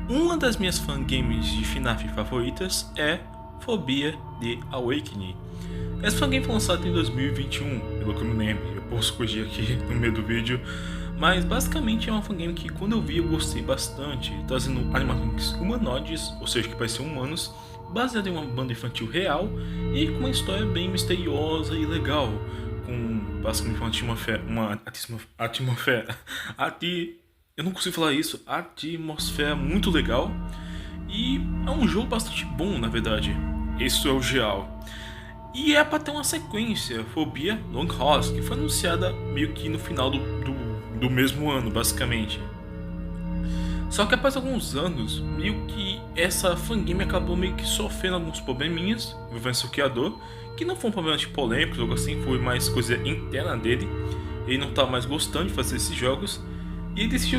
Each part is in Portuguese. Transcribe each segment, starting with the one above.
Uma das minhas fangames de FNAF favoritas é Phobia The Awakening. Essa fangame foi lançada em 2021, pelo que eu me lembro, eu posso corrigir aqui no meio do vídeo, mas basicamente é uma fangame que quando eu vi eu gostei bastante, trazendo animatronics humanoides, ou seja, que parecem humanos, baseado em uma banda infantil real e com uma história bem misteriosa e legal, com basicamente uma atmosfera, eu não consigo falar isso, atmosfera muito legal, e é um jogo bastante bom na verdade, isso é o geral. E é pra ter uma sequência, Phobia Long House, que foi anunciada meio que no final do mesmo ano, basicamente. Só que após alguns anos, meio que essa fangame acabou meio que sofrendo alguns probleminhas envolvendo seu criador, que não foi um problema tipo polêmico, algo assim, foi mais coisa interna dele. Ele não estava mais gostando de fazer esses jogos, e ele decidiu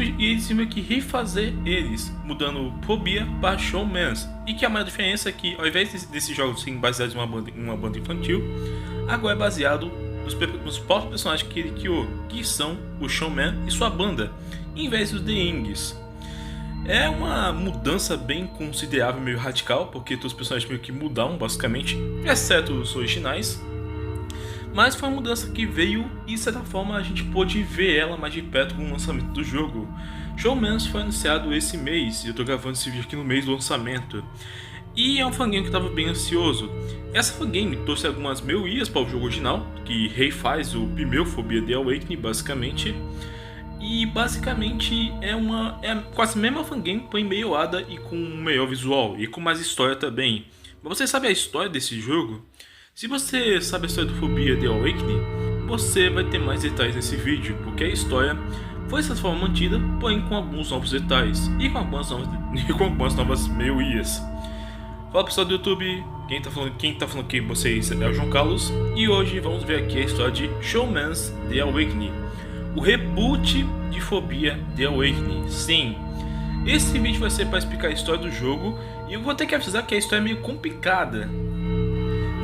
meio que refazer eles, mudando Phobia para Showmans. E que a maior diferença é que, ao invés desses jogos serem baseados em uma banda infantil, agora é baseado nos próprios personagens que ele criou, que são o Showman e sua banda, em vez dos The Ings. É uma mudança bem considerável, meio radical, porque todos os personagens meio que mudaram basicamente, exceto os originais. Mas foi uma mudança que veio e de certa forma a gente pôde ver ela mais de perto com o lançamento do jogo. Showmans foi anunciado esse mês e eu tô gravando esse vídeo aqui no mês do lançamento. E é um fangame que eu estava bem ansioso. Essa fangame trouxe algumas melhorias para o jogo original, que refaz o primeiro Phobia The Awakening basicamente. E basicamente é quase a mesma fangame, porém melhorada e com um melhor visual e com mais história também. Mas você sabe a história desse jogo? Se você sabe a história do Phobia The Awakening, você vai ter mais detalhes nesse vídeo, porque a história foi dessa forma mantida, porém com alguns novos detalhes e com algumas novas melhorias. Fala pessoal do YouTube, quem tá falando aqui vocês é o João Carlos, e hoje vamos ver aqui a história de Showmans The Awakening, o reboot de Phobia The Awakening. Sim, esse vídeo vai ser para explicar a história do jogo, e eu vou ter que avisar que a história é meio complicada.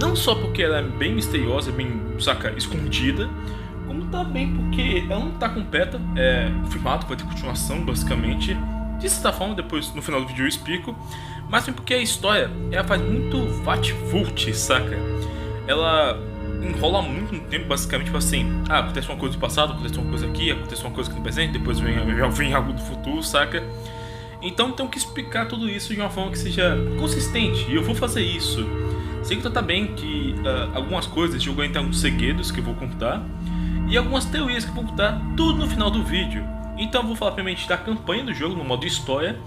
Não só porque ela é bem misteriosa, bem, escondida, como também porque ela não tá completa, é confirmado, vai ter continuação basicamente. De certa forma, depois no final do vídeo eu explico, mas também porque a história ela faz muito vat-vult, saca? Ela enrola muito no tempo, basicamente, tipo assim, acontece uma coisa do passado, acontece uma coisa aqui, acontece uma coisa aqui no presente, depois vem algo do futuro, saca? Então tenho que explicar tudo isso de uma forma que seja consistente, e eu vou fazer isso. Sei que tá bem que algumas coisas desse jogo ainda tem alguns segredos que eu vou contar e algumas teorias que eu vou contar tudo no final do vídeo. Então eu vou falar primeiramente da campanha do jogo no modo história,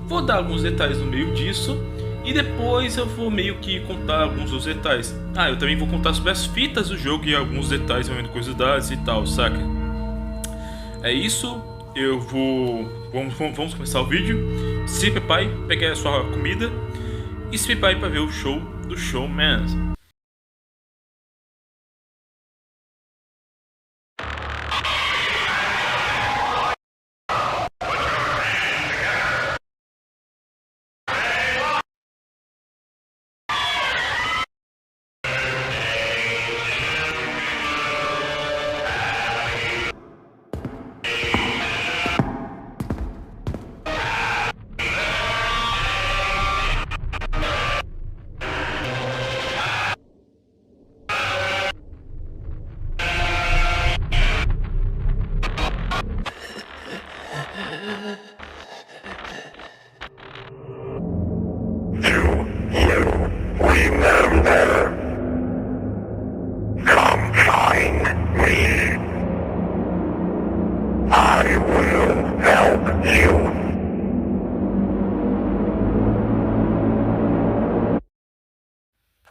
vou dar alguns detalhes no meio disso e depois eu vou meio que contar alguns dos detalhes. Eu também vou contar sobre as fitas do jogo e alguns detalhes envolvendo curiosidades e tal, saca? É isso, vamos começar o vídeo. Se prepare, pegue a sua comida e se prepare para ver o show do Showmans.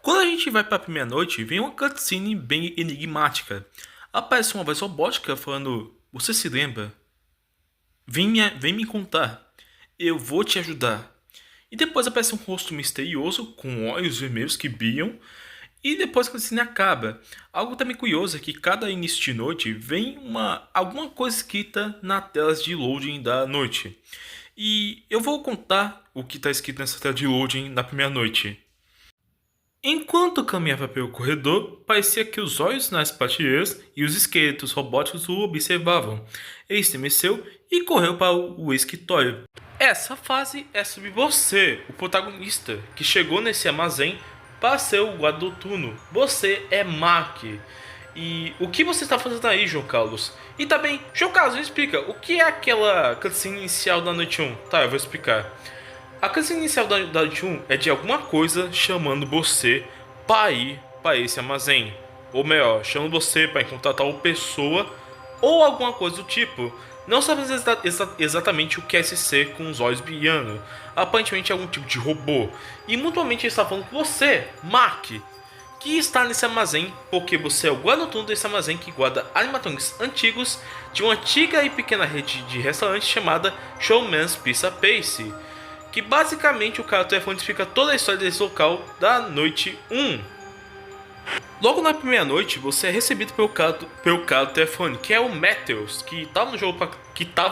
Quando a gente vai para a primeira noite, vem uma cutscene bem enigmática. Aparece uma voz robótica falando: "Você se lembra? Vem me contar. Eu vou te ajudar." E depois aparece um rosto misterioso com olhos vermelhos que brilham. E depois que a cena acaba, algo também curioso é que cada início de noite vem alguma coisa escrita na tela de loading da noite. E eu vou contar o que está escrito nessa tela de loading na primeira noite. Enquanto caminhava pelo corredor, parecia que os olhos nas prateleiras e os esqueletos robóticos o observavam. Ele estremeceu e correu para o escritório. Essa fase é sobre você, o protagonista, que chegou nesse armazém para ser o guarda noturno. Você é Mark. E o que você está fazendo aí, João Carlos? E também, João Carlos, me explica, o que é aquela cutscene inicial da noite 1? Tá, eu vou explicar. A cutscene inicial da noite 1 é de alguma coisa chamando você para ir para esse armazém. Ou melhor, chamando você para encontrar tal pessoa ou alguma coisa do tipo. Não sabemos exatamente o que é esse ser com os olhos brilhando. Aparentemente é algum tipo de robô. E mutuamente ele está falando com você, Mark, que está nesse armazém porque você é o guarda noturno desse armazém que guarda animatronics antigos de uma antiga e pequena rede de restaurantes chamada Showman's Pizza Place. Que basicamente o cara do telefone explica toda a história desse local da noite 1. Logo na primeira noite, você é recebido pelo cara do telefone, que é o Matthews, que estava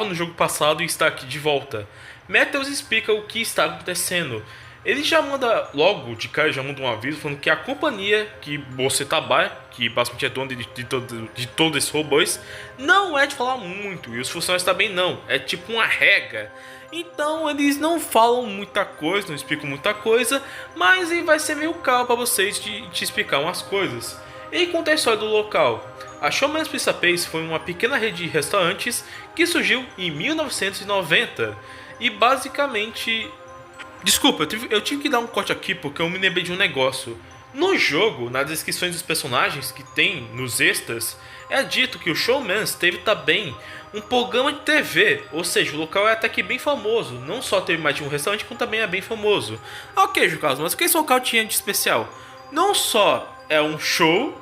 no jogo passado e está aqui de volta. Matthews explica o que está acontecendo. Ele já manda, logo de cara, já manda um aviso falando que a companhia que você trabalha, que basicamente é dona de todos esses robôs, não é de falar muito, e os funcionários também não, é tipo uma regra. Então eles não falam muita coisa, não explicam muita coisa, mas vai ser meio caro para vocês de te explicar umas coisas. E conta a história do local. A Showman's Pizza Place foi uma pequena rede de restaurantes que surgiu em 1990 e basicamente... Desculpa, eu tive que dar um corte aqui porque eu me lembrei de um negócio. No jogo, nas descrições dos personagens que tem nos extras, é dito que o Showman's teve também um programa de TV, ou seja, o local é até que bem famoso. Não só teve mais de um restaurante, como também é bem famoso. Ok, João Carlos, mas o que esse local tinha de especial? Não só é um show,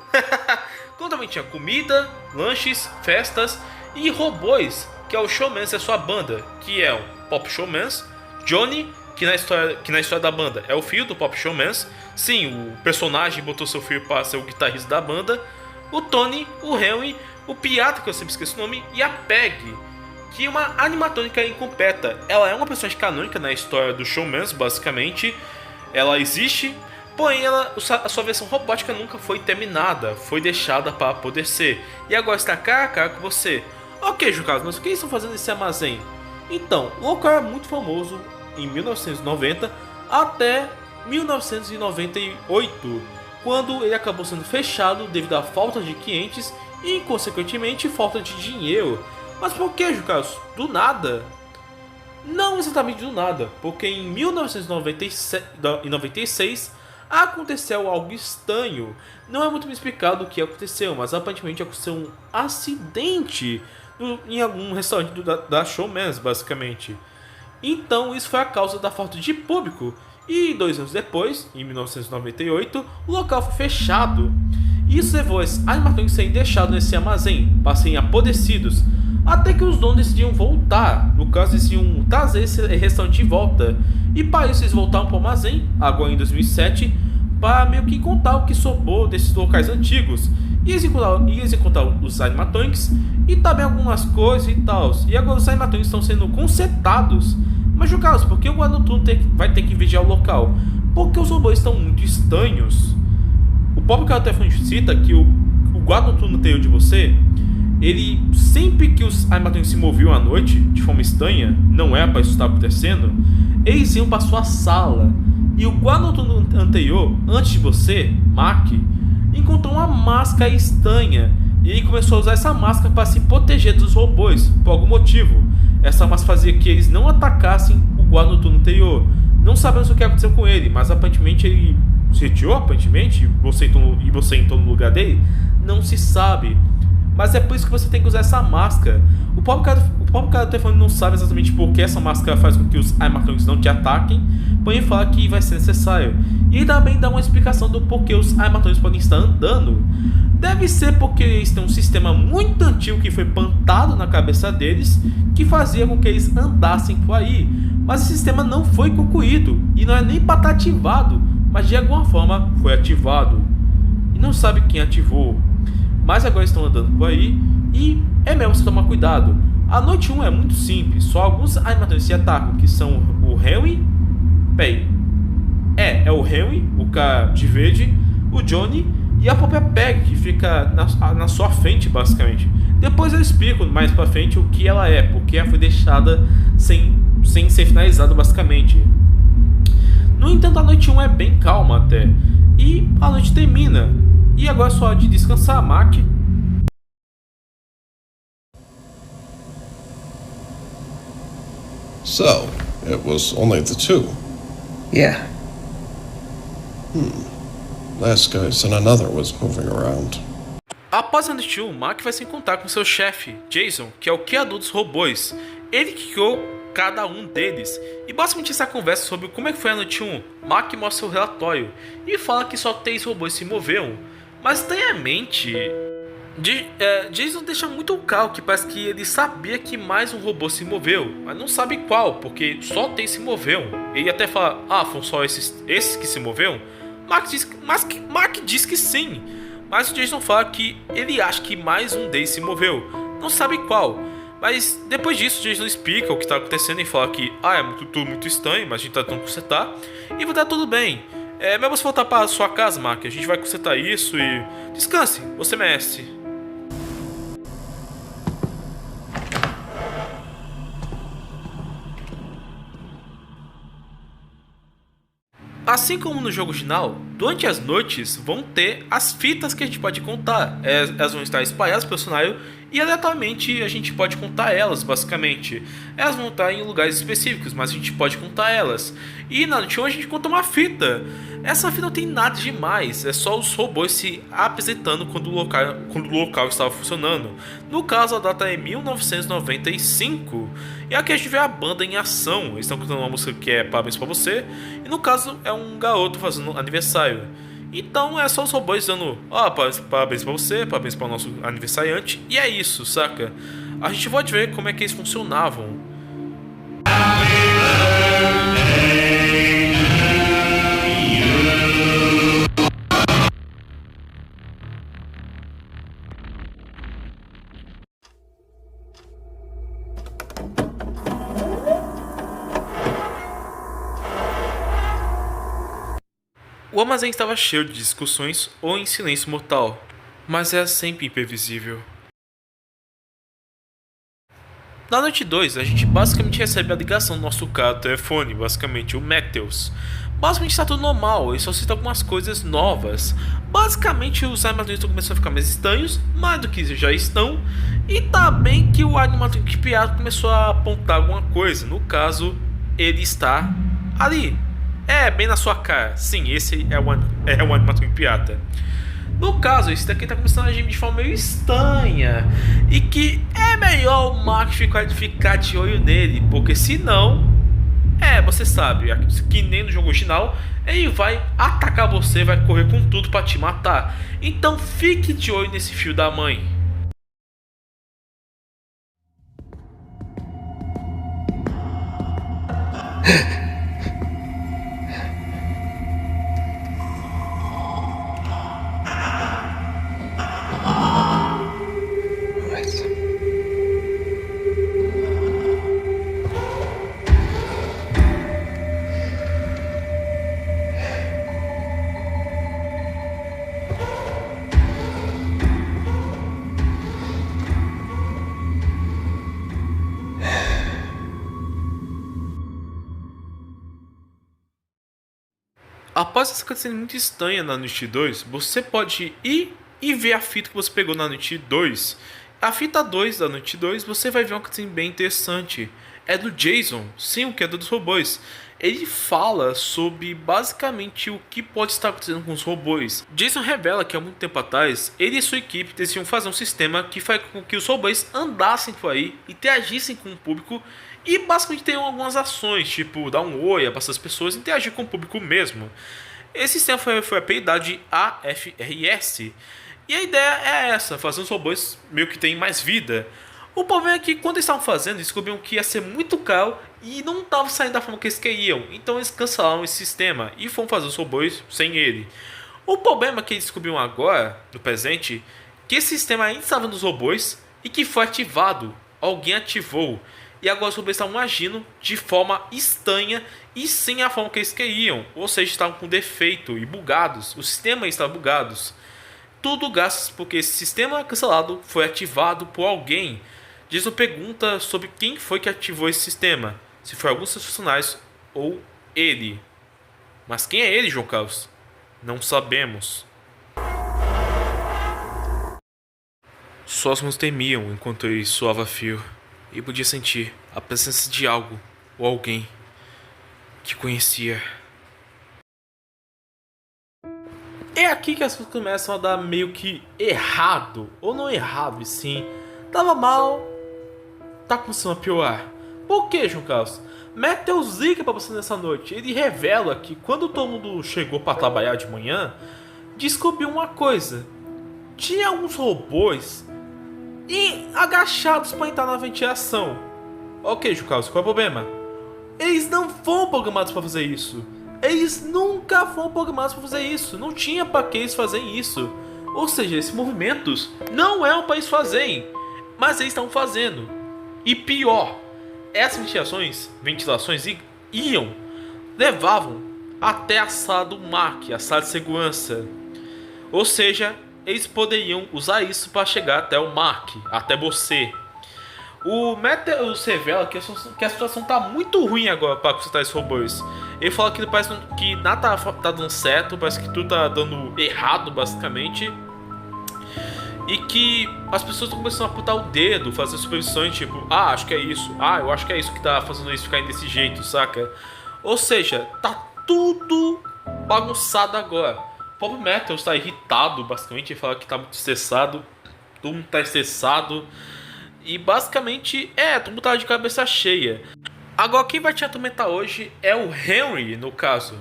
como também tinha comida, lanches, festas e robôs, que é o Showman's, é sua banda, que é o Pop Showman's, Johnny, que na história da banda é o filho do Pop Showman's. Sim, o personagem botou seu filho para ser o guitarrista da banda. O Tony, o Henry, o Piata, que eu sempre esqueço o nome, e a Peg, que é uma animatrônica incompleta. Ela é uma personagem canônica na história do Showman's, basicamente. Ela existe, porém a sua versão robótica nunca foi terminada, foi deixada para poder ser. E agora está cara a cara com você. Ok, João Carlos, mas o que eles estão fazendo nesse armazém? Então, o local é muito famoso em 1990 até 1998, quando ele acabou sendo fechado devido à falta de clientes e, consequentemente, falta de dinheiro. Mas por que, João Carlos? Do nada? Não exatamente do nada, porque em 1996 aconteceu algo estranho. Não é muito bem explicado o que aconteceu, mas aparentemente aconteceu um acidente em algum restaurante da Showman's, basicamente. Então isso foi a causa da falta de público. E 2 anos depois, em 1998, o local foi fechado. Isso levou os animatrônicos a serem deixados nesse armazém, para serem apodrecidos, até que os donos decidiam voltar. No caso, decidiam trazer esse restaurante de volta. E para isso eles voltaram para o armazém, agora em 2007, para meio que contar o que sobrou desses locais antigos. E eles encontraram os animatrônicos e também algumas coisas e tal. E agora os animatrônicos estão sendo consertados. Mas, João Carlos, por que o guarda noturno vai ter que vigiar o local? Porque os robôs estão muito estranhos. O próprio cara do telefone cita que o guarda noturno anterior de você, ele, sempre que os animatrônicos se moviam à noite, de forma estranha, não é para isso estar acontecendo, eles iam para sua sala. E o guarda noturno anterior, antes de você, Mark, encontrou uma máscara estranha. E ele começou a usar essa máscara para se proteger dos robôs, por algum motivo. Essa máscara fazia que eles não atacassem o guarda noturno anterior. Não sabemos o que aconteceu com ele, mas aparentemente ele se retirou, aparentemente, e você entrou no lugar dele. Não se sabe. Mas é por isso que você tem que usar essa máscara. O próprio cara do telefone não sabe exatamente por que essa máscara faz com que os animatrônicos não te ataquem, porém fala que vai ser necessário. E também dá uma explicação do porquê os animatrônicos podem estar andando. Deve ser porque eles têm um sistema muito antigo que foi plantado na cabeça deles, que fazia com que eles andassem por aí. mas o sistema não foi concluído e não é nem para estar ativado, mas de alguma forma foi ativado. E não sabe quem ativou, mas agora estão andando por aí e é melhor você tomar cuidado. A noite 1 é muito simples, só alguns animatrônicos se atacam, que são o Henry, é o Henry, o cara de verde, o Johnny e a própria Peg, que fica na sua frente basicamente. Depois eu explico mais pra frente o que ela é, porque ela foi deixada sem ser finalizada basicamente. No entanto, a noite 1 é bem calma até, e a noite termina. E agora é só hora de descansar, Mac. So, it was only the two. Yeah. Last guy said another was moving around. Após a noite 1, Mac vai se encontrar com seu chefe, Jason, que é o criador dos robôs. Ele que criou cada um deles. E basicamente essa conversa sobre como é que foi a noite 1, Mac mostra o relatório e fala que só 3 robôs se moveram. Mas estranhamente, Jason deixa muito claro que parece que ele sabia que mais um robô se moveu, mas não sabe qual, porque só 3 se moveram. Ele até fala, foram só esses que se moveram? Mac diz que sim, mas o Jason fala que ele acha que mais um deles se moveu, não sabe qual. Mas depois disso, o Jason explica o que está acontecendo e fala que é tudo muito estranho, mas a gente está tentando consertar e vai dar tudo bem. É melhor você voltar para sua casa, Mac, a gente vai consertar isso e descanse, você merece. Assim como no jogo original, durante as noites vão ter as fitas que a gente pode contar. Elas vão estar espalhadas pelo cenário e aleatoriamente a gente pode contar elas, basicamente. Elas vão estar em lugares específicos, mas a gente pode contar elas. E na noite 1 a gente conta uma fita. Essa fita não tem nada demais, é só os robôs se apresentando quando o local estava funcionando. No caso, a data é 1995. E aqui a gente vê a banda em ação. Eles estão cantando uma música que é Parabéns Pra Você. E no caso é um garoto fazendo aniversário. Então é só os robôs dando parabéns pra você, parabéns para o nosso aniversariante. E é isso, saca? A gente pode ver como é que eles funcionavam. O armazém estava cheio de discussões ou em silêncio mortal, mas era sempre imprevisível. Na noite 2, a gente basicamente recebe a ligação do nosso cara do telefone, basicamente o Matthews. Basicamente está tudo normal, ele só cita algumas coisas novas. Basicamente os animatrônicos começaram a ficar mais estranhos, mais do que já estão. E também que o animatrônico piado começou a apontar alguma coisa, no caso, ele está ali. Bem na sua cara. Sim, esse é o animatrônico pirata. No caso, esse daqui tá começando a agir de forma meio estranha. E que é melhor o Mark ficar de olho nele. Porque senão, você sabe, que nem no jogo original, ele vai atacar você, vai correr com tudo pra te matar. Então fique de olho nesse filho da mãe. Após essa cutscene muito estranha na noite 2, você pode ir e ver a fita que você pegou na noite 2. A fita 2 da noite 2, você vai ver uma cutscene bem interessante. É do Jason, sim, o criador dos robôs. Ele fala sobre basicamente o que pode estar acontecendo com os robôs. Jason revela que há muito tempo atrás, ele e sua equipe decidiram fazer um sistema que faz com que os robôs andassem por aí, interagissem com o público e basicamente tenham algumas ações, tipo dar um oi, abraçar as pessoas e interagir com o público mesmo. Esse sistema foi apelidado de AFRS. E a ideia é essa, fazer os robôs meio que terem mais vida. O problema é que quando eles estavam fazendo, descobriram que ia ser muito caro e não estavam saindo da forma que eles queriam. Então eles cancelaram esse sistema e foram fazer os robôs sem ele. O problema é que eles descobriram agora, no presente, que esse sistema ainda estava nos robôs e que foi ativado. Alguém ativou. E agora os robôs estavam agindo de forma estranha e sem a forma que eles queriam. Ou seja, estavam com defeito e bugados. O sistema estava bugados. Tudo graças porque esse sistema cancelado foi ativado por alguém. Jason pergunta sobre quem foi que ativou esse sistema. Se foi algum dos seus funcionários ou ele. Mas quem é ele, João Carlos? Não sabemos. Suas mãos tremiam enquanto ele suava fio. E podia sentir a presença de algo ou alguém que conhecia. É aqui que as coisas começam a dar meio que errado. Ou não errado, e sim. Tava mal. Tá começando a piorar. Por que, João Carlos? Matheus liga pra você nessa noite. Ele revela que quando todo mundo chegou pra trabalhar de manhã, descobriu uma coisa. Tinha alguns robôs e agachados para entrar na ventilação. Ok, João Carlos, qual é o problema? Eles não foram programados para fazer isso. Eles nunca foram programados para fazer isso. Não tinha para que eles fazerem isso. Ou seja, esses movimentos não eram para eles fazerem, mas eles estão fazendo. E pior, essas ventilações levavam até a sala do MAC, a sala de segurança. Ou seja, eles poderiam usar isso para chegar até o Mark, até você. O Matheus revela que a situação tá muito ruim agora para consertar esses robôs. Ele fala que parece que nada tá dando certo, parece que tudo tá dando errado, basicamente. E que as pessoas estão começando a apontar o dedo, fazer supervisões tipo, acho que é isso, eu acho que é isso que tá fazendo isso ficar desse jeito, saca? Ou seja, tá tudo bagunçado agora. O próprio Matheus está irritado, basicamente, ele fala que está muito estressado, todo mundo está estressado, e basicamente, todo mundo tá de cabeça cheia. Agora, quem vai te atormentar hoje é o Henry, no caso.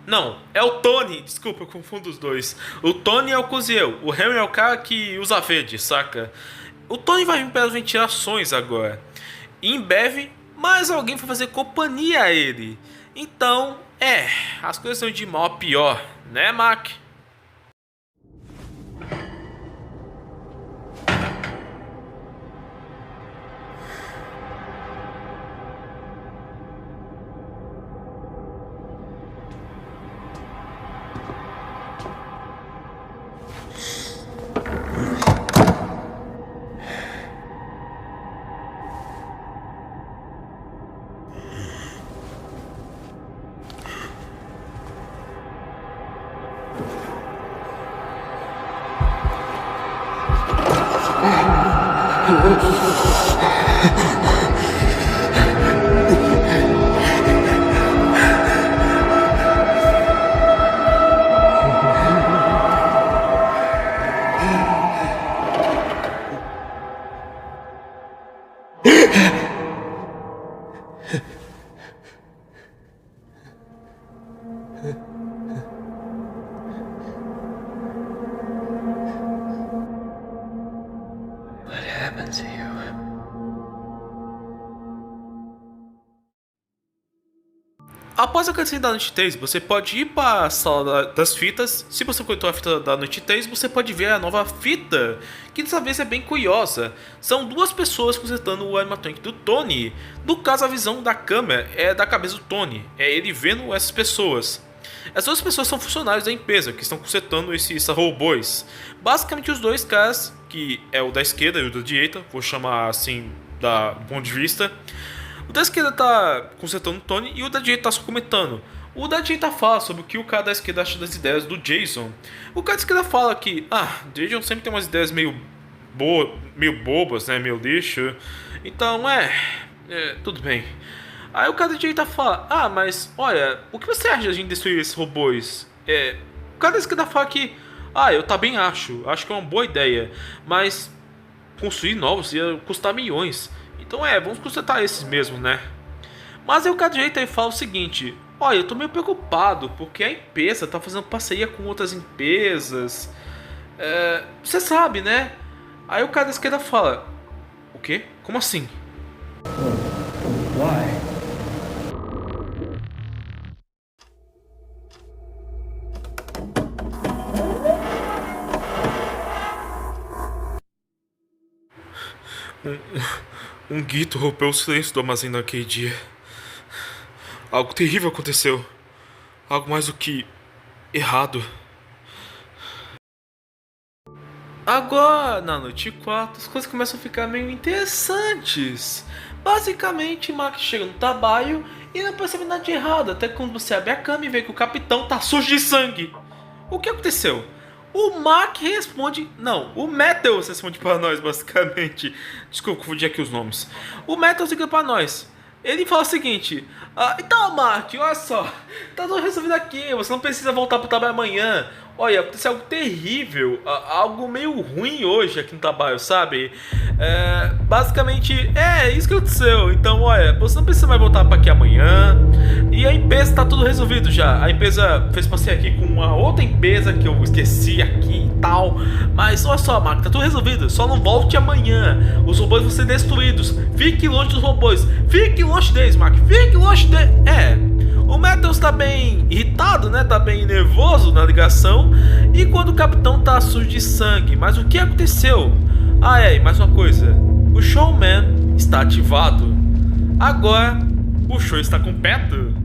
Não, é o Tony, desculpa, eu confundo os dois. O Tony é o cozinheiro, o Henry é o cara que usa verde, saca? O Tony vai vir pelas ventilações agora. E em breve, mais alguém vai fazer companhia a ele. Então, as coisas são de mal a pior, né, Mac? What happened to you? Após a cutscene da noite 3, você pode ir para a sala das fitas. Se você coletou a fita da noite 3, você pode ver a nova fita, que dessa vez é bem curiosa. São duas pessoas consertando o animatronic do Tony. No caso, a visão da câmera é da cabeça do Tony, é ele vendo essas pessoas. Essas duas pessoas são funcionários da empresa que estão consertando esses robôs. Basicamente os dois caras, que é o da esquerda e o da direita, vou chamar assim do ponto de vista. O da esquerda tá consertando o Tony e o da direita tá só comentando. O da direita fala sobre o que o cara da esquerda acha das ideias do Jason. O cara da esquerda fala que, Jason sempre tem umas ideias meio bobas, né, meio lixo. Então, tudo bem. Aí o cara da direita fala, mas olha, o que você acha de a gente destruir esses robôs? O cara da esquerda fala que, eu também acho que é uma boa ideia, mas construir novos ia custar milhões. Então vamos consertar esses mesmo, né? Mas aí o cara da direita fala o seguinte, olha, eu tô meio preocupado, porque a empresa tá fazendo parceria com outras empresas. Você sabe, né? Aí o cara da esquerda fala, o quê? Como assim? Why? Um grito rompeu o silêncio do armazém naquele dia. Algo terrível aconteceu. Algo mais do que errado. Agora, na noite 4, as coisas começam a ficar meio interessantes. Basicamente, Mark chega no trabalho e não percebe nada de errado, até quando você abre a cama e vê que o capitão tá sujo de sangue. O que aconteceu? O Mark responde... Não, o Metals responde para nós, basicamente. Desculpa, confundi aqui os nomes. O Metals liga para nós. Ele fala o seguinte: então, Mark, olha só, tá tudo resolvido aqui, você não precisa voltar pro trabalho amanhã. Olha, aconteceu algo terrível, algo meio ruim hoje aqui no trabalho, sabe? Basicamente, isso que aconteceu. Então, olha, você não precisa mais voltar para aqui amanhã. E a empresa tá tudo resolvido já. A empresa fez parceria aqui com uma outra empresa que eu esqueci aqui e tal. Mas olha só, Mark, tá tudo resolvido. Só não volte amanhã. Os robôs vão ser destruídos. Fique longe dos robôs. Fique longe deles, Mark. Fique longe deles. O Metals tá bem irritado, né? Tá bem nervoso na ligação. E quando o capitão tá sujo de sangue. Mas o que aconteceu? E mais uma coisa. O Showman está ativado. Agora, o show está completo.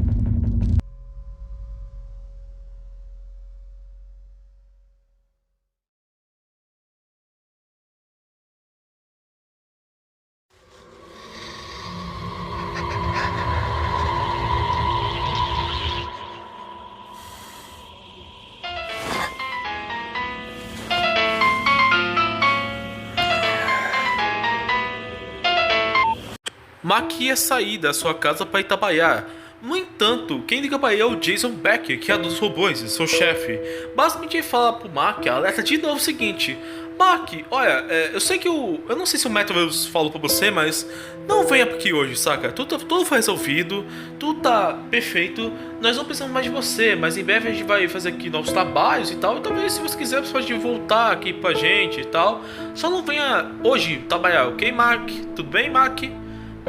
Mark ia sair da sua casa para ir trabalhar. No entanto, quem liga para ele é o Jason Becker, que é dos robôs, seu chefe. Basicamente ele fala pro Mark, alerta de novo o seguinte: Mark, olha, eu sei que eu não sei se o Metals falou pra você, mas não venha aqui hoje, saca? Tudo foi resolvido, tudo tá perfeito, nós não precisamos mais de você, mas em breve a gente vai fazer aqui novos trabalhos e tal, e talvez se você quiser você pode voltar aqui pra gente e tal. Só não venha hoje trabalhar, ok, Mark? Tudo bem, Mark?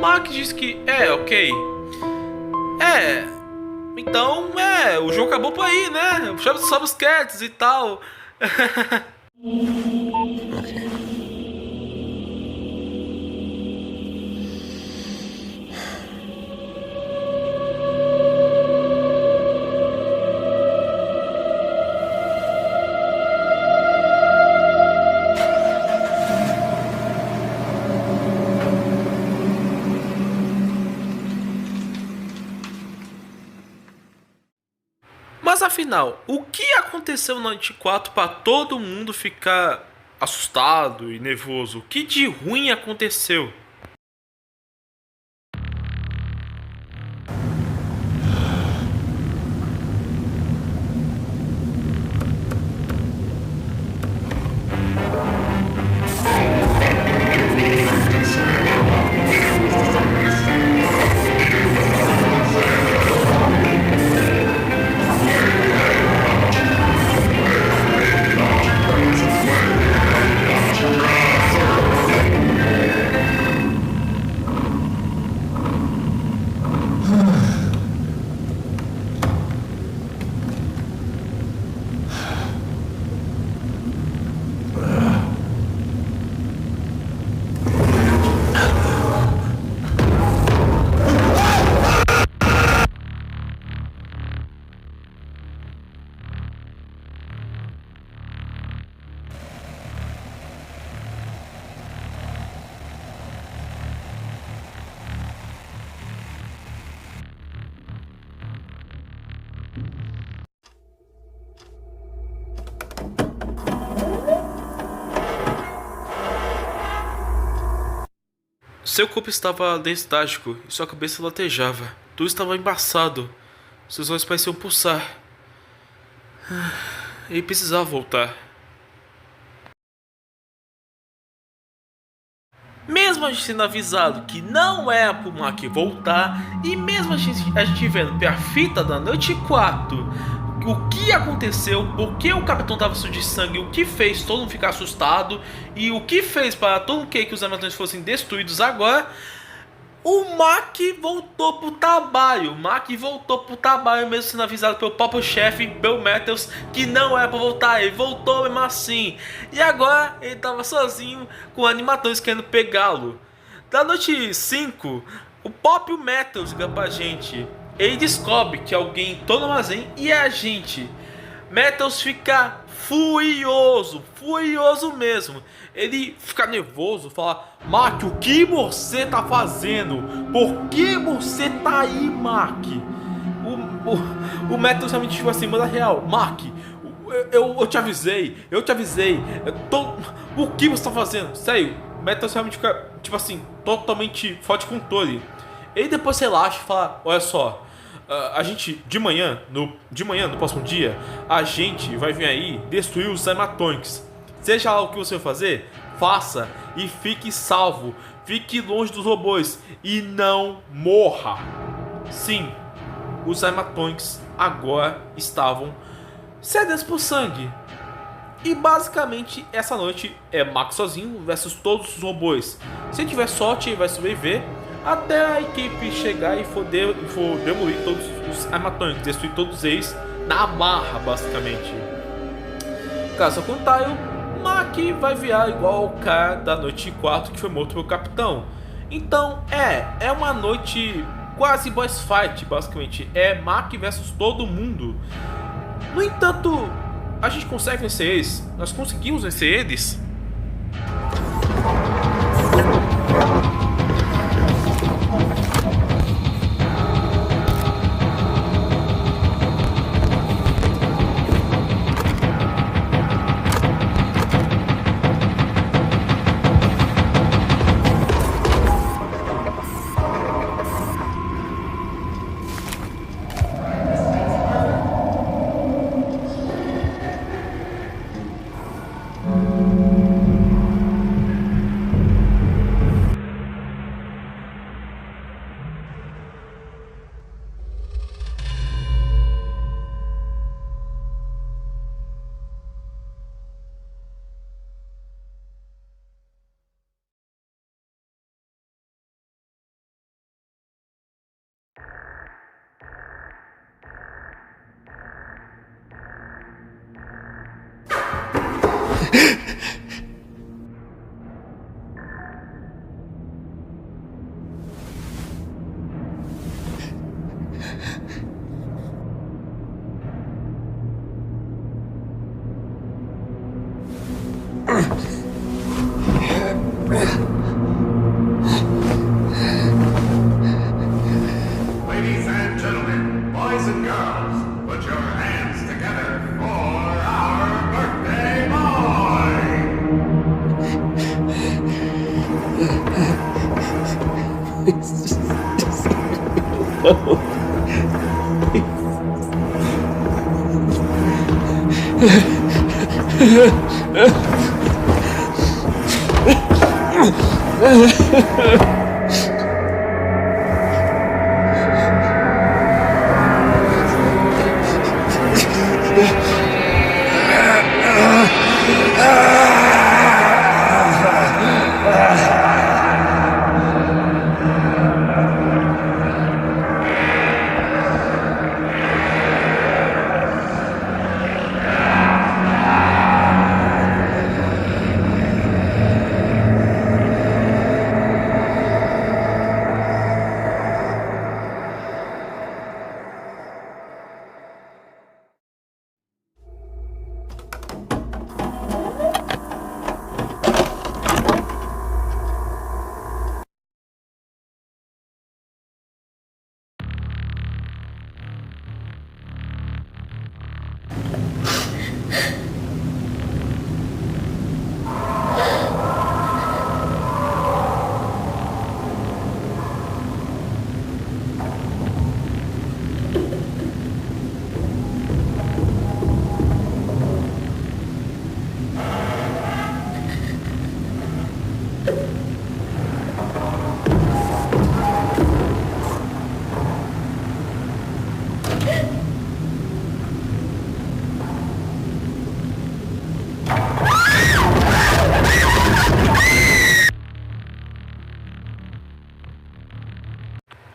Mark diz que ok. Então, o jogo acabou por aí, né? Sobe os créditos e tal. Okay. Mas afinal, o que aconteceu na noite 4 para todo mundo ficar assustado e nervoso? O que de ruim aconteceu? Seu corpo estava lestático e sua cabeça latejava. Tudo estava embaçado. Seus olhos pareciam pulsar. Ele precisava voltar. Mesmo a gente sendo avisado que não é pro Mark voltar, e mesmo a gente vendo pela fita da noite 4 o que aconteceu, por que o capitão estava sujo de sangue, o que fez todo mundo ficar assustado e o que fez para todo mundo querer que os Amazônios fossem destruídos agora, O Mac voltou pro trabalho. O Mac voltou pro trabalho mesmo sendo avisado pelo próprio chefe, Bill Matthews, que não era pra voltar. Ele voltou mesmo assim. E agora ele tava sozinho com animadores querendo pegá-lo. Da noite 5, o próprio Matthews liga pra gente. Ele descobre que alguém entrou no armazém e é a gente. Matthews fica furioso mesmo. Ele fica nervoso, fala: Mac, o que você tá fazendo? Por que você tá aí, Mac? O Matthews realmente ficou assim, manda real: Mac, eu te avisei. O que você tá fazendo? Sério, o Matthews realmente fica, tipo assim, totalmente fora de controle. Ele depois relaxa e fala: olha só, a gente, de manhã, no próximo dia, a gente vai vir aí destruir os Cymatonks. Seja lá o que você vai fazer, faça e fique salvo. Fique longe dos robôs e não morra. Sim, os Cymatonks agora estavam sedentos por sangue. E basicamente essa noite é Max sozinho versus todos os robôs. Se tiver sorte, ele vai sobreviver até a equipe chegar e for demolir todos os Cymatonks, destruir todos eles na marra, basicamente. Caso contrário, Mac vai virar igual ao cara da noite 4 que foi morto pelo capitão. Então é uma noite quase boss fight, basicamente. É Mac versus todo mundo. No entanto, a gente consegue vencer eles. Nós conseguimos vencer eles. Ladies and gentlemen, boys and girls, put your hands together for our birthday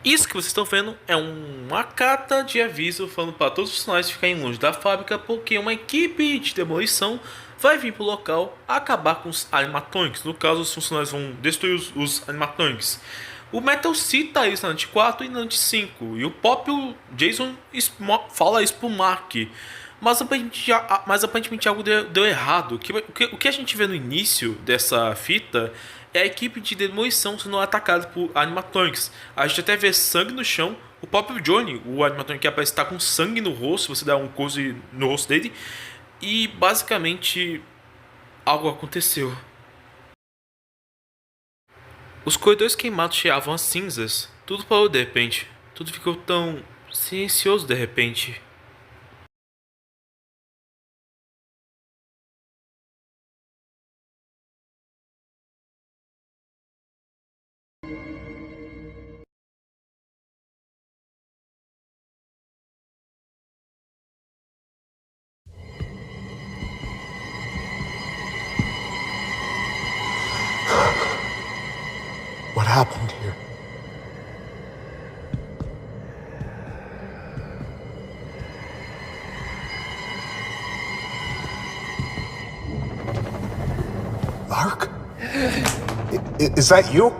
Isso que vocês estão vendo é uma carta de aviso falando para todos os funcionários ficarem longe da fábrica, porque uma equipe de demolição vai vir para o local acabar com os animatronics. No caso, os funcionários vão destruir os animatronics. O Metal cita isso na Noite 4 e na Noite 5, e o próprio Jason fala isso pro Mark. Mas aparentemente algo deu errado. O que a gente vê no início dessa fita é a equipe de demolição sendo atacada por animatronics. A gente até vê sangue no chão. O próprio Johnny, o animatronic que aparece, está com sangue no rosto. Você dá um close no rosto dele. E basicamente algo aconteceu. Os corredores queimados cheiravam a cinzas. Tudo parou de repente. Tudo ficou tão silencioso de repente. What happened here? Mark? Is that you?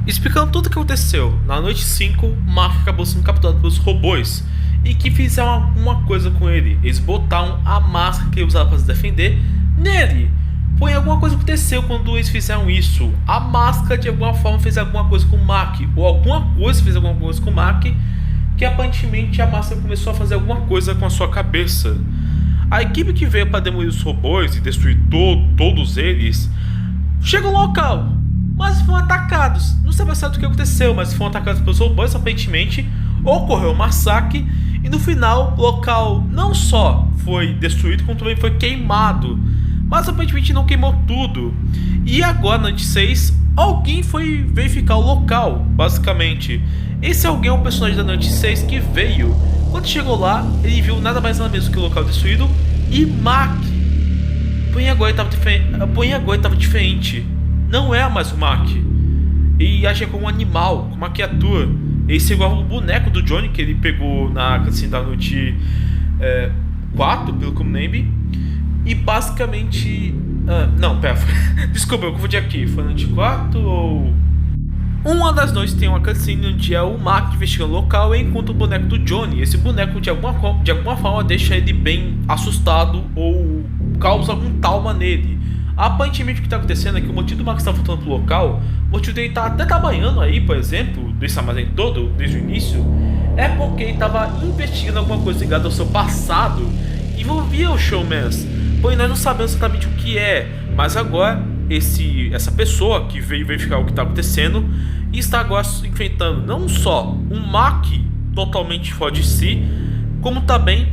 Explicando tudo o que aconteceu, na Noite 5, Mark acabou sendo capturado pelos robôs e que fizeram alguma coisa com ele. Eles botaram a máscara que ele usava para se defender nele. Porém, alguma coisa aconteceu quando eles fizeram isso. A máscara de alguma forma fez alguma coisa com o Mark, ou alguma coisa fez alguma coisa com o Mark, que aparentemente a máscara começou a fazer alguma coisa com a sua cabeça. A equipe que veio para demolir os robôs e destruir todos eles chegou ao local, mas foram atacados. Não sabe certo o que aconteceu, mas foram atacados pelos robôs. Aparentemente ocorreu um massacre e no final o local não só foi destruído, como também foi queimado. Mas aparentemente não queimou tudo. E agora na Noite 6, alguém foi verificar o local, basicamente. Esse alguém é um personagem da Noite 6 que veio. Quando chegou lá, ele viu nada mais nada menos que o local destruído e Mark. Porém agora ele estava diferente. Não é mais o Mark. Ele agia como um animal, como uma criatura. Ele segurava o boneco do Johnny que ele pegou na cutscene da Noite 4, pelo que eu me lembro. E basicamente... não, pera. Desculpa, eu confundi aqui. Foi na Noite 4 ou... Uma das noites tem uma cutscene onde é o Mark investigando o local e encontra o boneco do Johnny. Esse boneco de alguma forma deixa ele bem assustado ou causa algum trauma nele. Aparentemente o que está acontecendo é que o motivo do Mark estar voltando pro local, o motivo dele estar até trabalhando aí, por exemplo, desse armazém todo, desde o início, é porque ele estava investigando alguma coisa ligada ao seu passado que envolvia o Showmans. Porém nós não sabemos exatamente o que é, mas agora essa pessoa que veio verificar o que está acontecendo e está agora enfrentando não só um Mark totalmente fora de si, como também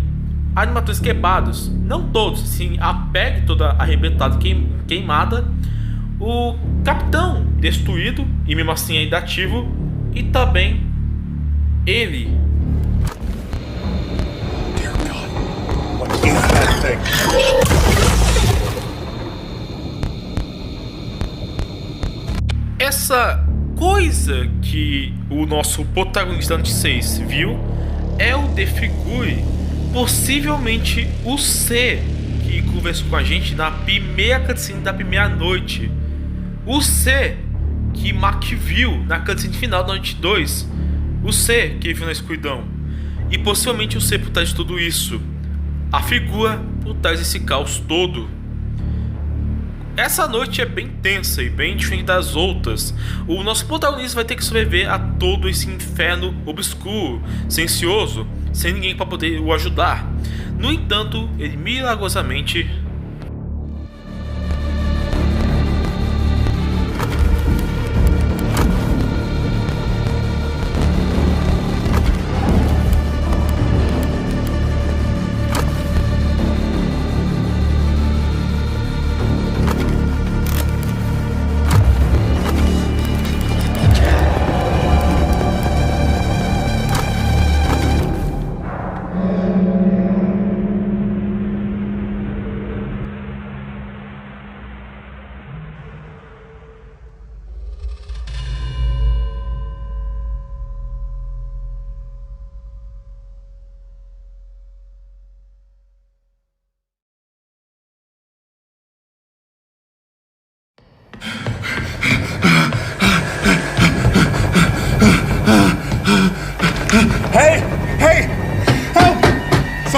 animatrônicos quebrados. Não todos, sim, a pele toda arrebentada, queimada, o capitão destruído e mesmo assim ainda ativo, e também ele. Dear God, what is that thing? Essa coisa que o nosso protagonista Noite 6 viu é o The Figure, possivelmente o C que conversou com a gente na primeira cutscene da primeira noite. O C que Mark viu na cutscene final da Noite 2. O C que ele viu na escuridão. E possivelmente o C por trás de tudo isso. A figura por trás desse caos todo. Essa noite é bem tensa e bem diferente das outras. O nosso protagonista vai ter que sobreviver a todo esse inferno obscuro, silencioso, sem ninguém para poder o ajudar. No entanto, ele milagrosamente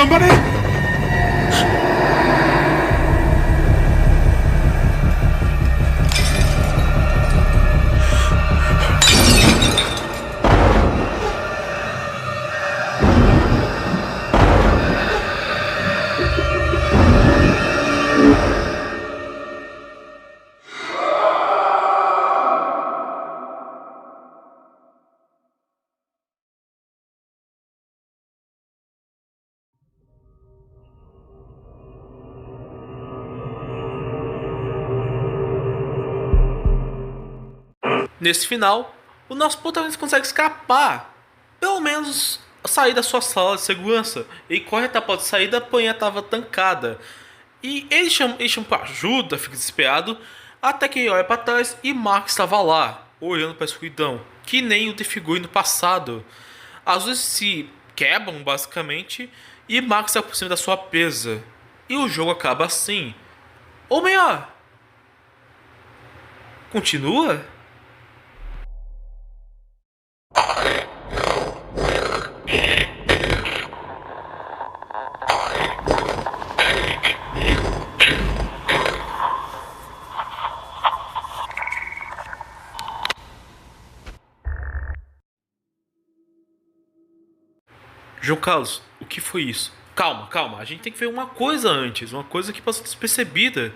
somebody? Nesse final, o nosso protagonista consegue escapar, pelo menos sair da sua sala de segurança. Ele corre até a porta de saída, porém ela estava tancada. E ele chama para ajuda, fica desesperado, até que ele olha para trás e Mark estava lá, olhando para a escuridão, que nem o The Figure no passado. As luzes se quebram basicamente e Mark está por cima da sua presa. E o jogo acaba assim. Ou melhor, continua? João Carlos, o que foi isso? Calma, a gente tem que ver uma coisa antes, uma coisa que passou despercebida.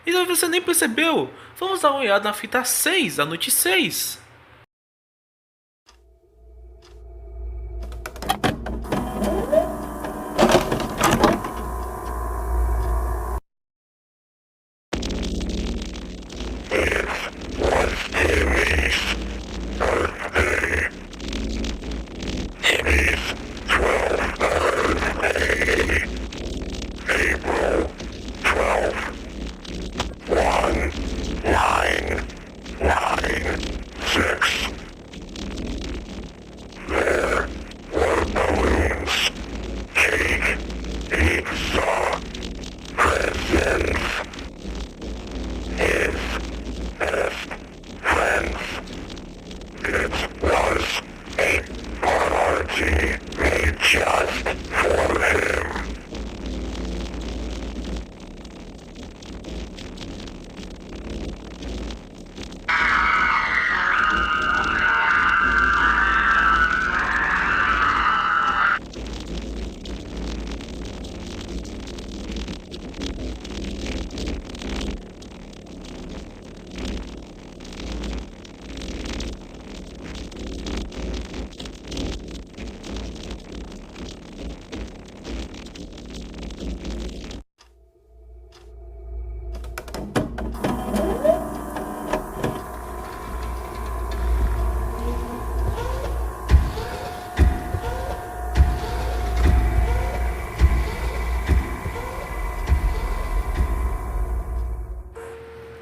E talvez você nem percebeu. Vamos dar uma olhada na fita 6, da noite 6.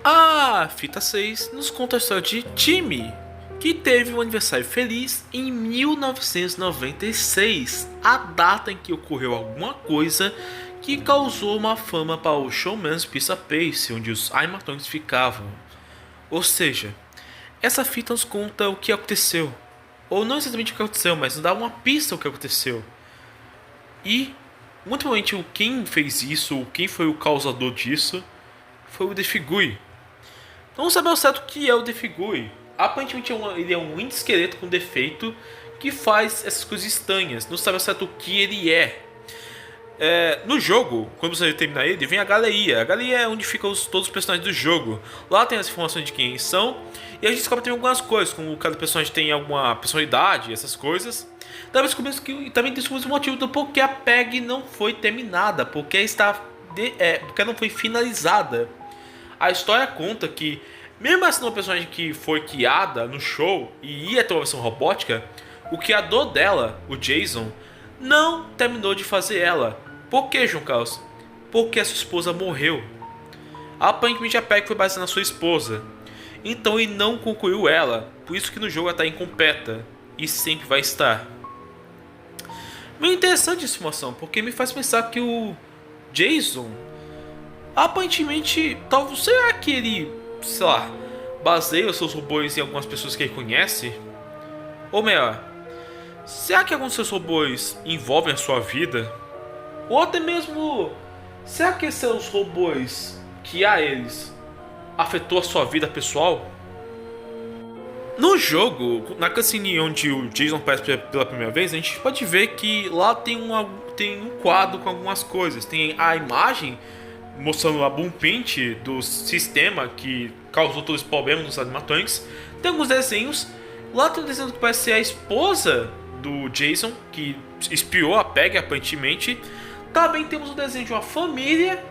A fita 6 nos conta a história de Timmy, que teve um aniversário feliz em 1996, a data em que ocorreu alguma coisa que causou uma fama para o Showman's Pizza Place, onde os armatões ficavam. Ou seja, essa fita nos conta o que aconteceu, ou não exatamente o que aconteceu, mas nos dá uma pista do que aconteceu. E, muito provavelmente, quem fez isso, ou quem foi o causador disso, foi o The Figure. Não sabe ao certo o que é o The Figure. Aparentemente ele é um esqueleto com defeito que faz essas coisas estranhas. Não sabe ao certo o que ele é. No jogo, quando você terminar ele, vem a galeria. A galeria é onde ficam todos os personagens do jogo. Lá tem as informações de quem são. E a gente descobre também algumas coisas, como cada personagem tem alguma personalidade, essas coisas. Também descobrimos o motivo do porquê a PEG não foi terminada, porque não foi finalizada. A história conta que, mesmo sendo uma personagem que foi criada no show e ia ter uma versão robótica, o criador dela, o Jason, não terminou de fazer ela. Por que, João Carlos? Porque a sua esposa morreu. Aparentemente a PEG foi baseada na sua esposa. Então ele não concluiu ela, por isso que no jogo ela está incompleta. E sempre vai estar. Muito interessante essa informação, porque me faz pensar que o Jason, aparentemente, talvez, será que ele, sei lá, baseia os seus robôs em algumas pessoas que ele conhece? Ou melhor, será que alguns dos seus robôs envolvem a sua vida? Ou até mesmo, será que esses são os robôs que a eles afetou a sua vida pessoal? No jogo, na cutscene onde o Jason aparece pela primeira vez, a gente pode ver que lá tem um quadro com algumas coisas. Tem a imagem mostrando a blueprint do sistema que causou todos os problemas nos animatronics. Tem alguns desenhos. Lá tem um desenho que parece ser a esposa do Jason, que espiou a Peggy aparentemente. Também temos um desenho de uma família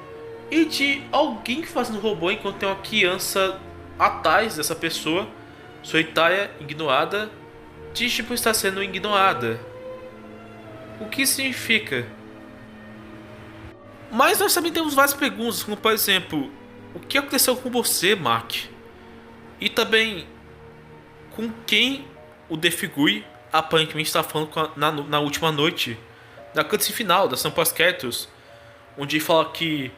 e de alguém fazendo robô enquanto tem uma criança atrás dessa pessoa, solitária, ignorada, de tipo está sendo ignorada. O que significa? Mas nós também temos várias perguntas, como por exemplo, o que aconteceu com você, Mark? E também, com quem o Defigui aparentemente está falando na última noite, na cutscene final da São pós-créditos, onde ele fala que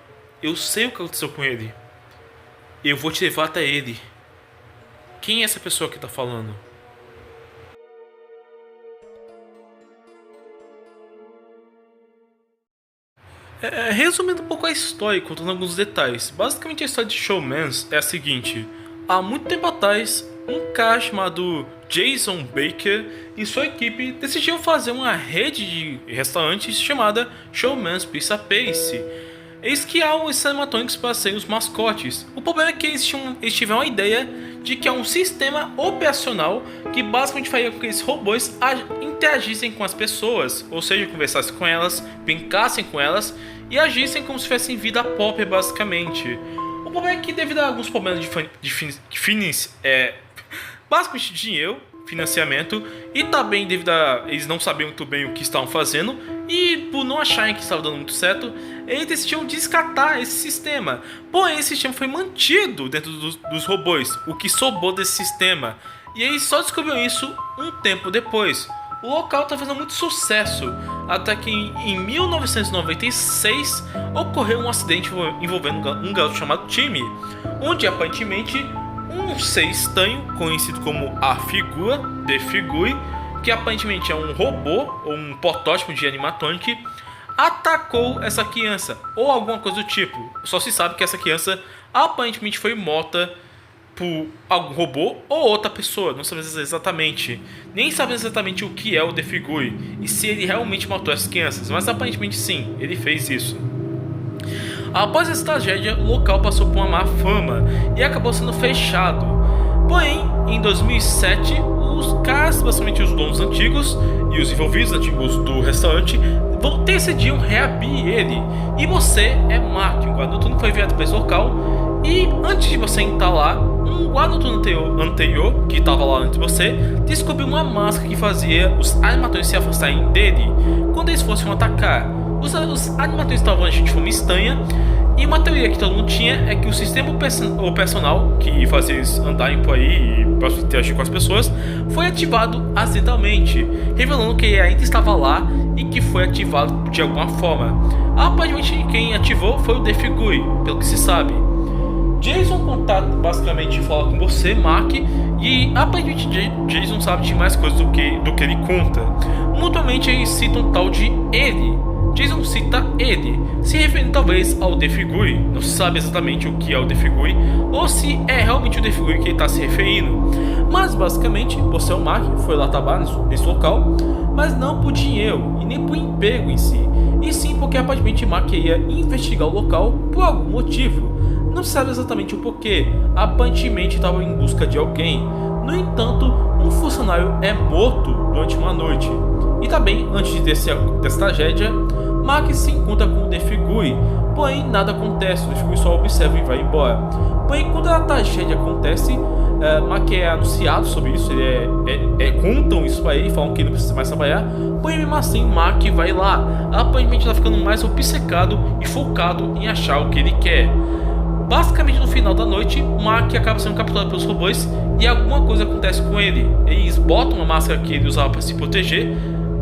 eu sei o que aconteceu com ele, eu vou te levar até ele. Quem é essa pessoa que está falando? Resumindo um pouco a história, contando alguns detalhes. Basicamente a história de Showmans é a seguinte: há muito tempo atrás, um cara chamado Jason Baker e sua equipe decidiram fazer uma rede de restaurantes chamada Showmans Pizza Place. Eles criaram esses animatronics para serem os mascotes. O problema é que eles tiveram a ideia de que é um sistema operacional que basicamente faria com que esses robôs interagissem com as pessoas, ou seja, conversassem com elas, brincassem com elas e agissem como se tivessem vida própria, basicamente. O problema é que, devido a alguns problemas basicamente dinheiro, financiamento, e também devido a eles não sabiam muito bem o que estavam fazendo, e por não acharem que estava dando muito certo, eles decidiram descartar esse sistema. Porém, esse sistema foi mantido dentro dos robôs, o que sobrou desse sistema, e eles só descobriram isso um tempo depois. O local está fazendo muito sucesso, até que em 1996 ocorreu um acidente envolvendo um garoto chamado Timmy, onde aparentemente um ser estranho, conhecido como a figura de Figure, que aparentemente é um robô ou um protótipo de animatronic, atacou essa criança ou alguma coisa do tipo. Só se sabe que essa criança aparentemente foi morta por algum robô ou outra pessoa, não sabemos exatamente. Nem sabemos exatamente o que é o The Figure e se ele realmente matou essas crianças, mas aparentemente sim, ele fez isso. Após essa tragédia, o local passou por uma má fama e acabou sendo fechado. Porém, em 2007, os caras, basicamente os donos antigos e os envolvidos antigos do restaurante, decidiram reabrir ele. E você é Mark, um guarda noturno que foi enviado para esse local. E antes de você entrar lá, um guarda noturno anterior, que estava lá antes de você, descobriu uma máscara que fazia os animatrônicos se afastarem dele quando eles fossem atacar. Os animatrônicos estavam agindo de forma estranha, e uma teoria que todo mundo tinha é que o sistema operacional que fazia eles andarem por aí e interagir com as pessoas foi ativado acidentalmente, revelando que ele ainda estava lá e que foi ativado de alguma forma. Aparentemente quem ativou foi o The Figure, pelo que se sabe. Jason contato basicamente fala com você, Mark, e aparentemente Jason sabe de mais coisas do que ele conta. Mutuamente eles citam um tal de ele. Jason cita ele, se referindo talvez ao The Figure. Não se sabe exatamente o que é o The Figure ou se é realmente o The Figure que ele está se referindo. Mas basicamente, você, o Mark, foi lá trabalhar nesse local, mas não por dinheiro e nem por emprego em si, e sim porque aparentemente Mark ia investigar o local por algum motivo. Não se sabe exatamente o porquê, aparentemente estava em busca de alguém. No entanto, um funcionário é morto durante uma noite. E também, antes dessa tragédia, Mark se encontra com o The Figure, porém nada acontece, o The Figure só observa e vai embora. Porém, quando a tragédia acontece, Mark é anunciado sobre isso, contam isso para ele, falam que ele não precisa mais trabalhar, porém mesmo assim Mark vai lá, aparentemente está ficando mais obcecado e focado em achar o que ele quer. Basicamente no final da noite, Mark acaba sendo capturado pelos robôs e alguma coisa acontece com ele. Eles botam uma máscara que ele usava para se proteger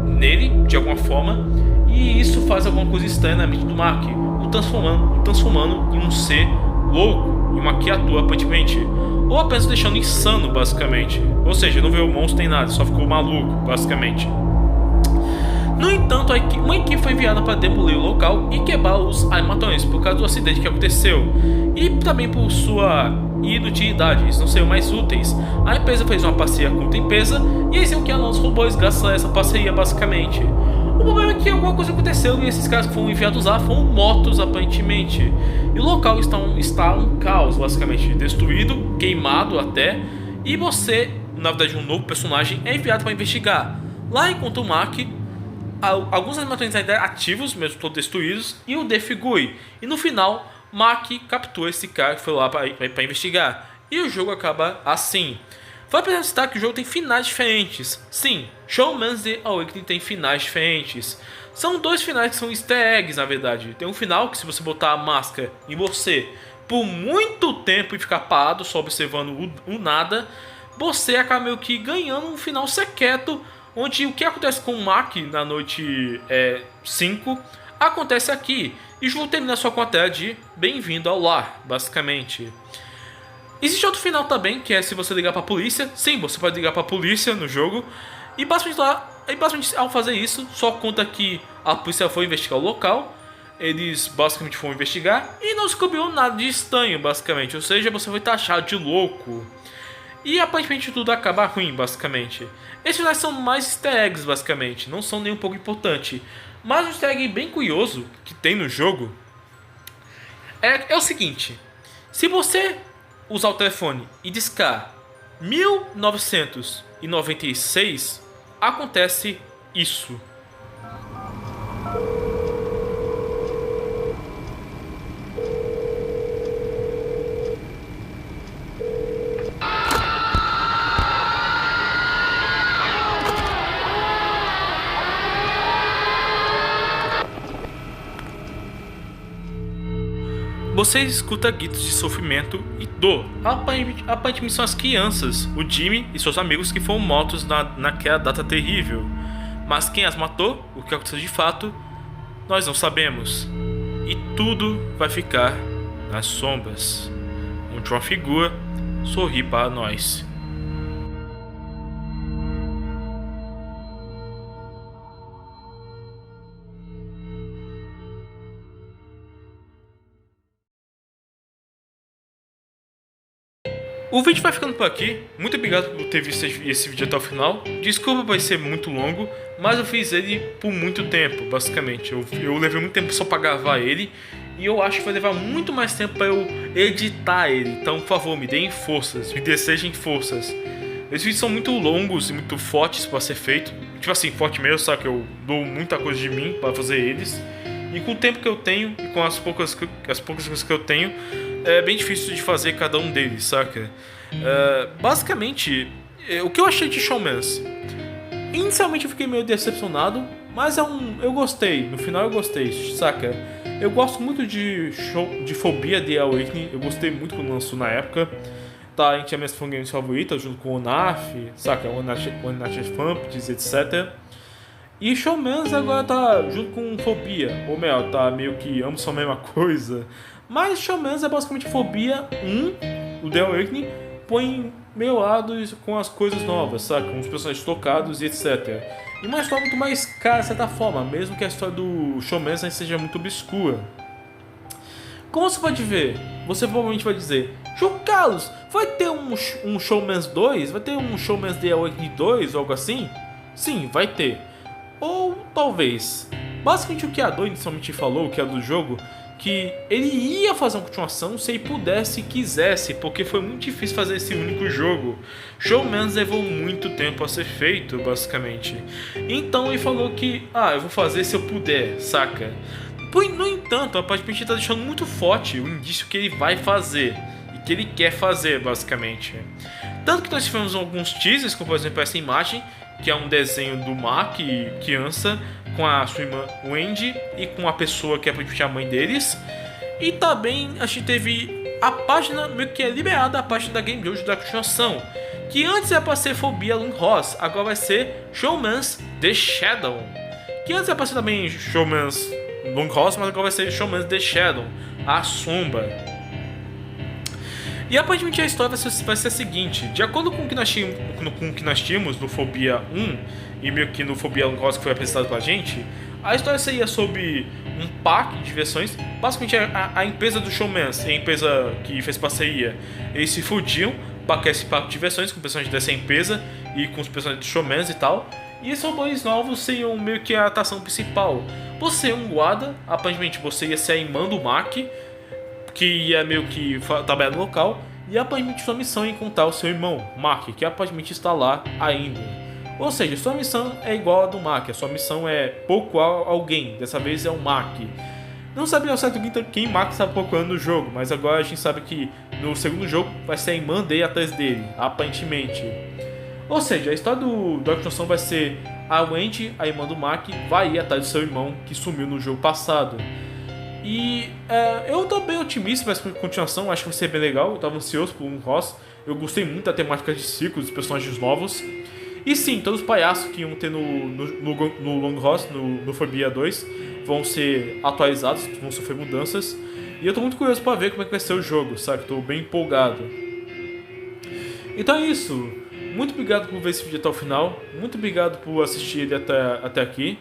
nele, de alguma forma, e isso faz alguma coisa estranha na mente do Mark, o transformando em um ser louco, em uma criatura aparentemente, ou apenas deixando insano basicamente. Ou seja, não veio o monstro nem nada, só ficou maluco basicamente. No entanto, uma equipe foi enviada para demolir o local e quebrar os armatões por causa do acidente que aconteceu e também por sua inutilidade, eles não seriam mais úteis. A empresa fez uma parceria com outra empresa e eles iam criar novos robôs graças a essa parceria, basicamente. O problema é que alguma coisa aconteceu e esses caras que foram enviados lá foram mortos aparentemente. E o local está um caos, basicamente, destruído, queimado até. E você, na verdade um novo personagem, é enviado para investigar. Lá encontra o Mark, alguns animatrônicos ainda ativos, mesmo todos destruídos, e o Defigure. E no final, Mark captura esse cara que foi lá para investigar. E o jogo acaba assim. Vale a pena citar que o jogo tem finais diferentes. Sim, Showman's The Awakening tem finais diferentes. São dois finais que são easter eggs, na verdade. Tem um final que, se você botar a máscara em você por muito tempo e ficar parado só observando o nada, você acaba meio que ganhando um final secreto, onde o que acontece com o Mark na noite 5 acontece aqui. E o jogo termina só com a tela de bem-vindo ao lar, basicamente. Existe outro final também, que é se você ligar pra polícia. Sim, você pode ligar pra polícia no jogo. E basicamente ao fazer isso, só conta que a polícia foi investigar o local. Eles basicamente foram investigar e não descobriram nada de estranho, basicamente. Ou seja, você foi taxado de louco. E aparentemente tudo acaba ruim, basicamente. Esses finais são mais easter eggs, basicamente. Não são nem um pouco importantes. Mas um easter egg bem curioso que tem no jogo é o seguinte. Se você usar o telefone e discar 1996, acontece isso. Você escuta gritos de sofrimento e dor. Aparentemente são as crianças, o Jimmy e seus amigos que foram mortos naquela data terrível. Mas quem as matou, o que aconteceu de fato, nós não sabemos. E tudo vai ficar nas sombras, onde uma figura sorri para nós. O vídeo vai ficando por aqui. Muito obrigado por ter visto esse vídeo até o final. Desculpa por ser muito longo, mas eu fiz ele por muito tempo, basicamente. Eu levei muito tempo só para gravar ele e eu acho que vai levar muito mais tempo para eu editar ele. Então, por favor, me deem forças, me desejem forças. Esses vídeos são muito longos e muito fortes para ser feito. Tipo assim, forte mesmo, sabe? Que eu dou muita coisa de mim para fazer eles. E com o tempo que eu tenho e com as poucas coisas que eu tenho, é bem difícil de fazer cada um deles, saca? Basicamente, o que eu achei de Showman's? Inicialmente eu fiquei meio decepcionado, mas eu gostei, no final eu gostei, saca? Eu gosto muito de Phobia The Awakening, eu gostei muito quando lançou na época. Tá entre as minhas fangames favoritas, junto com o Onaf, saca? O Onaf Pumpkins, etc. E Showman's agora tá junto com Phobia, ou melhor, tá meio que ambos são a mesma coisa. Mas Showman's é basicamente Phobia 1, o The Awakening, põe meio lado com as coisas novas, sabe? Com os personagens tocados e etc. E uma história muito mais cara, de certa forma, mesmo que a história do Showman's seja muito obscura. Como você pode ver, você provavelmente vai dizer: João Carlos, vai ter um Showman's 2? Vai ter um Showman's The Awakening 2 ou algo assim? Sim, vai ter. Ou talvez. Basicamente o que a Dor inicialmente falou, o que é do jogo, que ele ia fazer uma continuação se ele pudesse e quisesse, porque foi muito difícil fazer esse único jogo. Showman's levou muito tempo a ser feito, basicamente. Então ele falou que, eu vou fazer se eu puder, saca? No entanto, aparentemente está deixando muito forte o indício que ele vai fazer e que ele quer fazer, basicamente. Tanto que nós tivemos alguns teasers, como por exemplo essa imagem, que é um desenho do Mark, criança, com a sua irmã Wendy e com a pessoa que é aparentemente a mãe deles. E também a gente teve a página, meio que é liberada a página da Game Jojo da continuação, que antes era para ser Phobia Lunghouse, agora vai ser Showman's The Shadow. Que antes era para ser também Showman's Lunghouse, mas agora vai ser Showman's The Shadow, a sombra. E aparentemente a história vai ser a seguinte: de acordo com o que nós tínhamos no Fobia 1 e meio que no Fobia Rosa que foi apresentado pra gente, a história seria sobre um parque de diversões. Basicamente a empresa do Showmans, a empresa que fez parceria, eles se fudiam para criar esse parque de diversões com personagens dessa empresa e com os personagens do Showmans e tal. E esses robôs novos seriam meio que a atração principal. Você é um guarda, aparentemente você ia ser a irmã do Mac, que ia meio que trabalhar no local, e aparentemente sua missão é encontrar o seu irmão, Mark, que aparentemente está lá ainda. Ou seja, sua missão é igual a do Mark, a sua missão é procurar alguém, dessa vez é o Mark. Não sabia ao certo quem Mark estava procurando no jogo, mas agora a gente sabe que no segundo jogo vai ser a irmã dele atrás dele, aparentemente. Ou seja, a história do Dr. Stone vai ser a Wendy, a irmã do Mark, vai ir atrás do seu irmão que sumiu no jogo passado. E eu tô bem otimista para essa continuação, acho que vai ser bem legal. Eu tava ansioso por um Ross, eu gostei muito da temática de ciclos, dos personagens novos. E sim, todos os palhaços que iam ter no Long Ross, no Fobia 2, vão ser atualizados, vão sofrer mudanças. E eu tô muito curioso para ver como é que vai ser o jogo, sabe? Tô bem empolgado. Então é isso. Muito obrigado por ver esse vídeo até o final. Muito obrigado por assistir ele até aqui.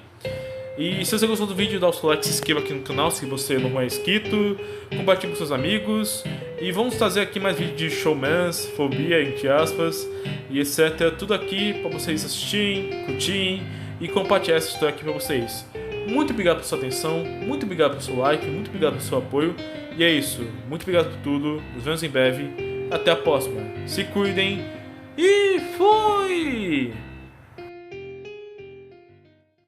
E se você gostou do vídeo, dá o seu like, se inscreva aqui no canal se você não é inscrito, compartilhe com seus amigos. E vamos trazer aqui mais vídeos de Showmans, Fobia, entre aspas, e etc. Tudo aqui para vocês assistirem, curtirem e compartilhar essa história aqui para vocês. Muito obrigado pela sua atenção, muito obrigado pelo seu like, muito obrigado pelo seu apoio. E é isso, muito obrigado por tudo, nos vemos em breve, até a próxima. Se cuidem e fui!